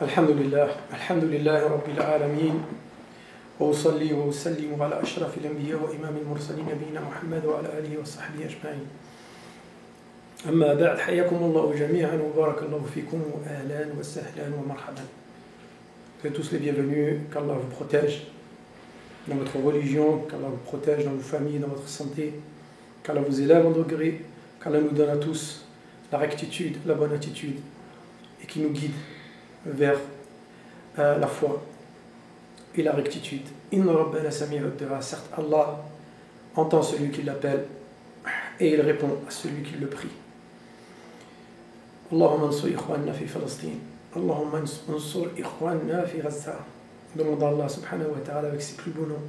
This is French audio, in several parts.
Alhamdulillah Rabbil Alameen. وأصلي وأسلم على أشرف الأنبياء وإمام المرسلين نبينا محمد وعلى آله وصحبه أجمعين. أما بعد حياكم الله جميعا وبارك الله فيكم وأهلا وسهلا ومرحبا. Vous êtes tous les bienvenus, qu'Allah vous protège dans votre religion, qu'Allah vous protège dans vos familles, dans votre santé, qu'Allah vous élève en degré, qu'Allah nous donne à tous la rectitude, la bonne attitude et qui nous guide vers la foi et la rectitude. Inna Rabbana sami'ud du'a. Certes, Allah entend celui qui l'appelle et il répond à celui qui le prie. Allahumma ansur ikhwanna fi Palestine. Allahumma ansur ikhwanna fi Gaza. Demande à Allah subhanahu wa ta'ala avec ses plus beaux noms,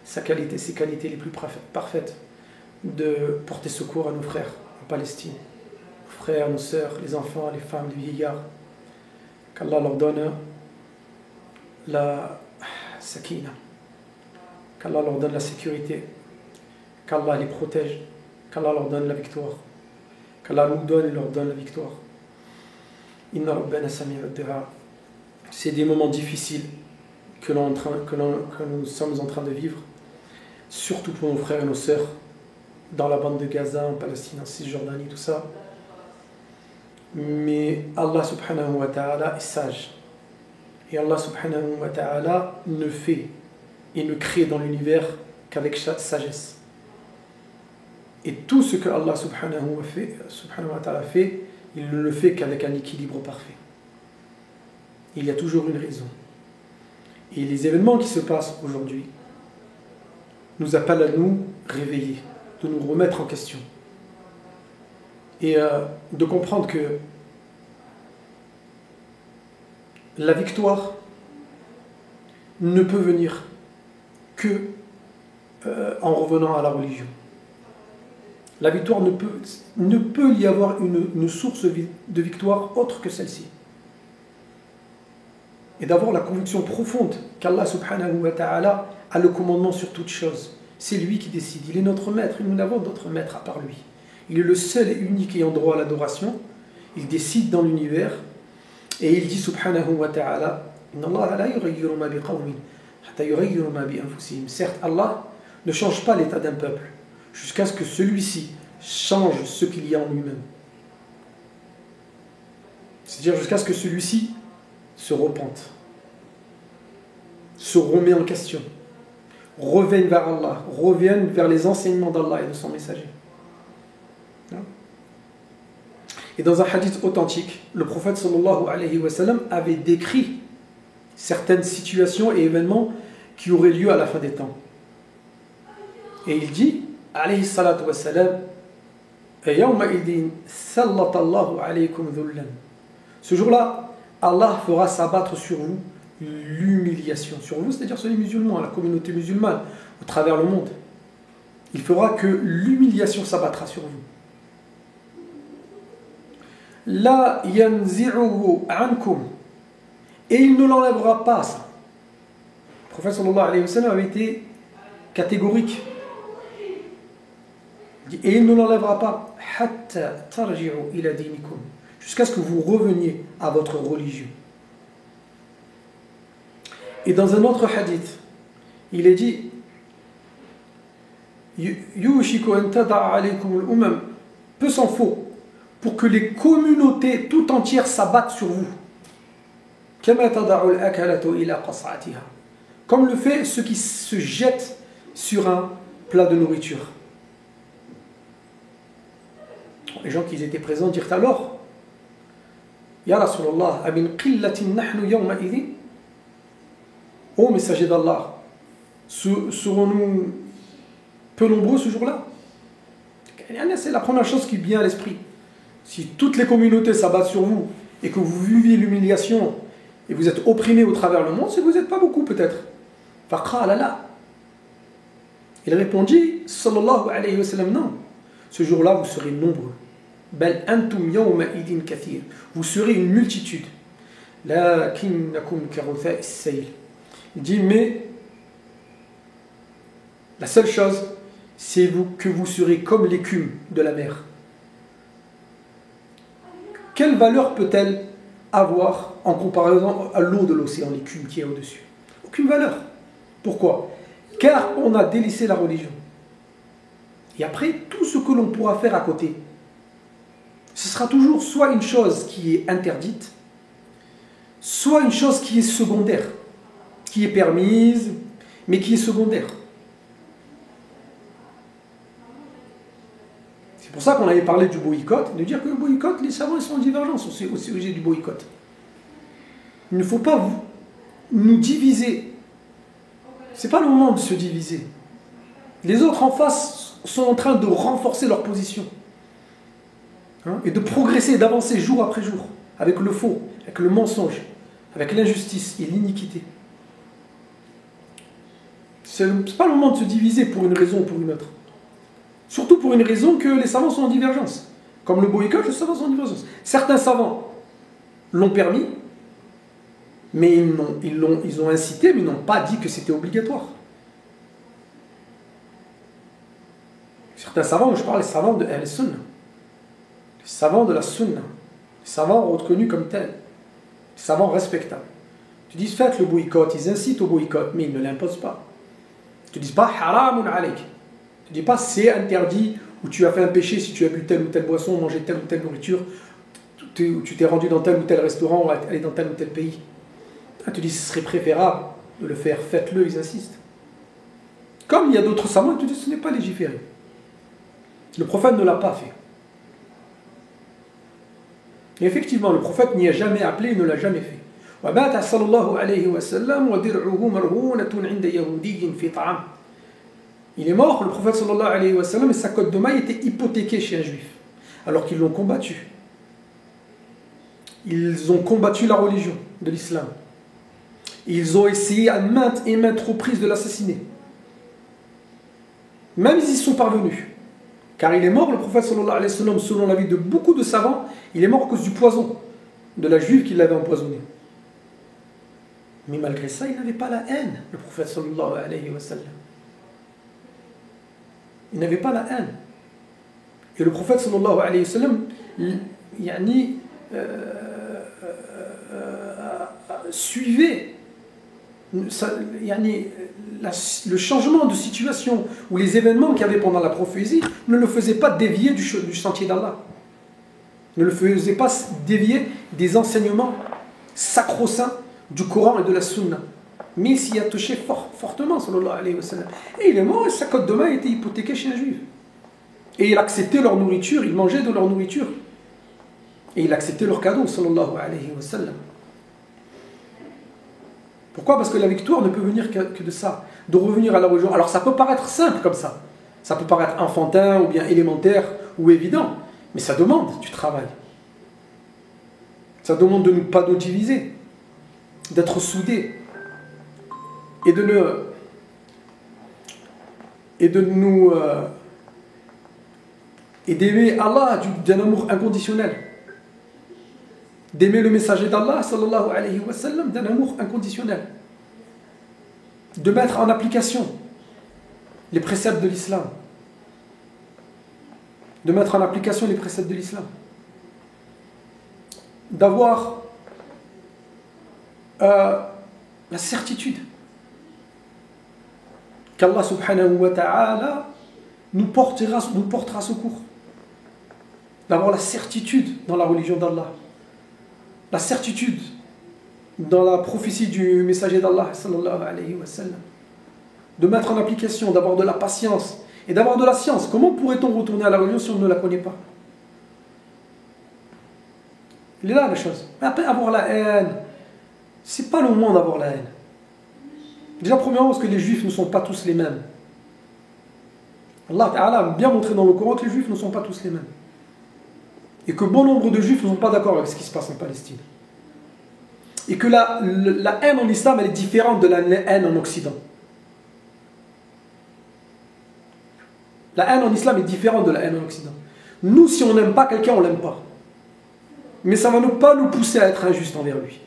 ses qualités les plus parfaites, de porter secours à nos frères en Palestine, nos frères, nos sœurs, les enfants, les femmes, les vieillards. Qu'Allah leur donne la sakina, qu'Allah leur donne la sécurité, qu'Allah les protège, qu'Allah leur donne la victoire, qu'Allah nous donne et leur donne la victoire. Inna Rabbana sami'ud du'a. C'est des moments difficiles que nous sommes en train de vivre, surtout pour nos frères et nos sœurs dans la bande de Gaza, en Palestine, en Cisjordanie, tout ça. Mais Allah subhanahu wa ta'ala est sage. Et Allah subhanahu wa ta'ala ne fait et ne crée dans l'univers qu'avec sagesse. Et tout ce que Allah subhanahu wa ta'ala fait, il ne le fait qu'avec un équilibre parfait. Il y a toujours une raison. Et les événements qui se passent aujourd'hui nous appellent à nous réveiller, de nous remettre en question. Et de comprendre que la victoire ne peut venir que en revenant à la religion. La victoire ne peut y avoir une source de victoire autre que celle-ci. Et d'avoir la conviction profonde qu'Allah subhanahu wa ta'ala a le commandement sur toute chose. C'est lui qui décide. Il est notre maître et nous n'avons d'autre maître à part lui. Il est le seul et unique ayant droit à l'adoration. Il décide dans l'univers. Et il dit subhanahu wa ta'ala, Inna Allah la yughayyiru ma biqawmin hatta yughayyiru ma bi anfusihim. Certes, Allah ne change pas l'état d'un peuple jusqu'à ce que celui-ci change ce qu'il y a en lui-même. C'est-à-dire jusqu'à ce que celui-ci se repente, se remet en question, revienne vers Allah, revienne vers les enseignements d'Allah et de son messager. Et dans un hadith authentique, le prophète sallallahu alayhi wa sallam avait décrit certaines situations et événements qui auraient lieu à la fin des temps. Et il dit, alayhi salatu wa salam, ce jour-là, Allah fera s'abattre sur vous l'humiliation. Sur vous, c'est-à-dire sur les musulmans, la communauté musulmane, au travers le monde. Il fera que l'humiliation s'abattra sur vous. La yanzi'uhu ankum, et il ne l'enlèvera pas, ça. Le prophète sallallahu alayhi wa sallam avait été catégorique. Il dit, et il ne l'enlèvera pas hatta tarji'u ila dinikum, jusqu'à ce que vous reveniez à votre religion. Et dans un autre hadith, il est dit, yushiku an tada'a alaykum al-umam, peu s'en faut pour que les communautés tout entières s'abattent sur vous. Comme le fait ceux qui se jettent sur un plat de nourriture. Les gens qui étaient présents dirent alors, Ya Rasulallah, amin qillatin nahnu yawma idhin. Ô messager d'Allah, serons-nous peu nombreux ce jour-là? C'est la première chose qui vient à l'esprit. Si toutes les communautés s'abattent sur vous et que vous viviez l'humiliation et vous êtes opprimés au travers le monde, c'est que vous n'êtes pas beaucoup peut-être. Il répondit, sallallahu alayhi wa sallam, non. Ce jour-là, vous serez nombreux. Bal antum yawma idin kathir. Vous serez une multitude. Lakinnakum karutha'is sayl. Il dit, mais la seule chose, c'est que vous serez comme l'écume de la mer. Quelle valeur peut-elle avoir en comparaison à l'eau de l'océan, l'écume qui est au-dessus? Aucune valeur. Pourquoi? Car on a délaissé la religion. Et après, tout ce que l'on pourra faire à côté, ce sera toujours soit une chose qui est interdite, soit une chose qui est secondaire, qui est permise, mais qui est secondaire. C'est pour ça qu'on avait parlé du boycott, de dire que le boycott, les savants ils sont en divergence au sujet du boycott. Il ne faut pas nous diviser. Ce n'est pas le moment de se diviser. Les autres en face sont en train de renforcer leur position. Et de progresser, d'avancer jour après jour, avec le faux, avec le mensonge, avec l'injustice et l'iniquité. Ce n'est pas le moment de se diviser pour une raison ou pour une autre. Surtout pour une raison que les savants sont en divergence. Comme le boycott, les savants sont en divergence. Certains savants l'ont permis, mais ils ont incité, mais ils n'ont pas dit que c'était obligatoire. Certains savants, je parle des savants de Al-Sunnah, les savants de la Sunna, les savants reconnus comme tels, les savants respectables. Tu dis faites le boycott, ils incitent au boycott, mais ils ne l'imposent pas. Tu dis pas haramun alayk. Tu dis pas c'est interdit ou tu as fait un péché si tu as bu telle ou telle boisson, mangé telle ou telle nourriture, tu t'es rendu dans tel ou tel restaurant ou allé dans tel ou tel pays. Tu dis ce serait préférable de le faire, faites-le, ils insistent. Comme il y a d'autres savants, tu dis ce n'est pas légiféré. Le prophète ne l'a pas fait. Et effectivement, le prophète n'y a jamais appelé, il ne l'a jamais fait. Il est mort, le prophète sallallahu alayhi wa sallam, et sa cotte de maille était hypothéquée chez un juif, alors qu'ils l'ont combattu. Ils ont combattu la religion de l'islam. Ils ont essayé à maintes et maintes reprises de l'assassiner. Même ils y sont parvenus. Car il est mort, le prophète sallallahu alayhi wa sallam, selon l'avis de beaucoup de savants, il est mort à cause du poison de la juive qui l'avait empoisonné. Mais malgré ça, il n'avait pas la haine, le prophète sallallahu alayhi wa sallam. Il n'avait pas la haine. Et le prophète sallallahu alayhi wa sallam suivait le changement de situation ou les événements qu'il y avait pendant la prophétie ne le faisait pas dévier du sentier d'Allah. Ne le faisait pas dévier des enseignements sacro-saints du Coran et de la Sunna. Mais il s'y a touché fortement, sallallahu alayhi wa sallam. Et il est mort et sa cotte de main était hypothéquée chez un juif. Et il acceptait leur nourriture, il mangeait de leur nourriture. Et il acceptait leurs cadeaux, sallallahu alayhi wa sallam. Pourquoi? Parce que la victoire ne peut venir que de ça, de revenir à la religion. Alors ça peut paraître simple comme ça. Ça peut paraître enfantin ou bien élémentaire ou évident. Mais ça demande du travail. Ça demande de ne pas nous diviser, d'être soudés. Et d'aimer Allah d'un amour inconditionnel. D'aimer le messager d'Allah sallallahu alayhi wa sallam d'un amour inconditionnel. De mettre en application les préceptes de l'islam. De mettre en application les préceptes de l'islam. D'avoir la certitude qu'Allah subhanahu wa ta'ala nous portera secours. D'avoir la certitude dans la religion d'Allah. La certitude dans la prophétie du messager d'Allah sallallahu alayhi wa sallam. De mettre en application, d'avoir de la patience et d'avoir de la science. Comment pourrait-on retourner à la religion si on ne la connaît pas? Il est là la chose. Après, avoir la haine, c'est pas le moment d'avoir la haine. Déjà, premièrement, parce que les juifs ne sont pas tous les mêmes. Allah Ta'ala a bien montré dans le Coran que les juifs ne sont pas tous les mêmes. Et que bon nombre de juifs ne sont pas d'accord avec ce qui se passe en Palestine. Et que la haine en islam, elle est différente de la haine en Occident. La haine en islam est différente de la haine en Occident. Nous, si on n'aime pas quelqu'un, on ne l'aime pas. Mais ça ne va pas nous pousser à être injuste envers lui.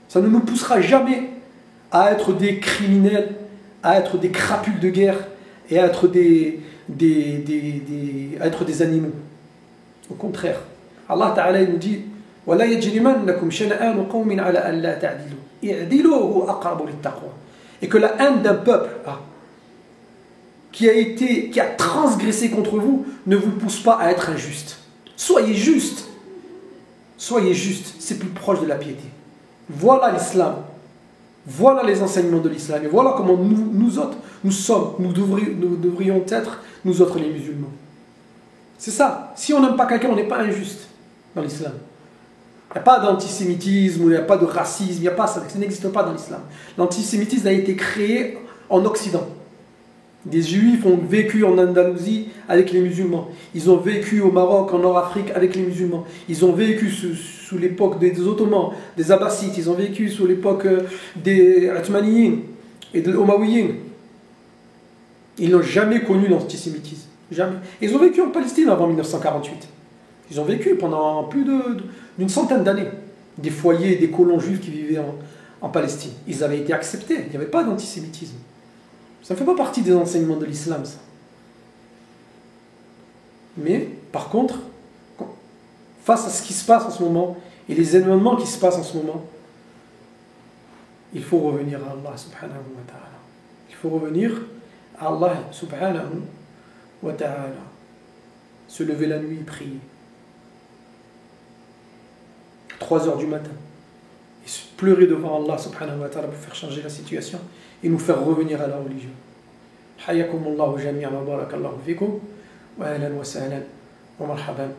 Ça ne nous poussera jamais à être des criminels, à être des crapules de guerre et à être des animaux. Au contraire, Allah Ta'ala nous dit ولا يجرمنكم شنآن قوم على ألا تعدلوا اعدلوا هو أقرب للتقوى. Et que la haine d'un peuple qui a transgressé contre vous ne vous pousse pas à être injuste. Soyez juste. Soyez juste, c'est plus proche de la piété. Voilà l'islam. Voilà les enseignements de l'islam. Et voilà comment nous autres, nous devrions être, nous autres les musulmans. C'est ça. Si on n'aime pas quelqu'un, on n'est pas injuste dans l'islam. Il n'y a pas d'antisémitisme, il n'y a pas de racisme, il n'y a pas ça. Ça n'existe pas dans l'islam. L'antisémitisme a été créé en Occident. Des juifs ont vécu en Andalousie avec les musulmans. Ils ont vécu au Maroc, en Nord-Afrique avec les musulmans. Ils ont vécu sous l'époque des Ottomans, des Abbassides. Ils ont vécu sous l'époque des Othmaniyin et des Omawiyin. Ils n'ont jamais connu l'antisémitisme. Jamais. Ils ont vécu en Palestine avant 1948. Ils ont vécu pendant plus d'une centaine d'années. Des foyers, des colons juifs qui vivaient en Palestine. Ils avaient été acceptés. Il n'y avait pas d'antisémitisme. Ça ne fait pas partie des enseignements de l'islam, ça. Mais, par contre, face à ce qui se passe en ce moment, et les événements qui se passent en ce moment, il faut revenir à Allah subhanahu wa ta'ala. Il faut revenir à Allah subhanahu wa ta'ala. Se lever la nuit et prier. 3 heures du matin. Et se pleurer devant Allah subhanahu wa ta'ala pour faire changer la situation et nous faire revenir à la religion. حياكم الله جميعا وبارك الله فيكم وأهلا وسهلا ومرحبا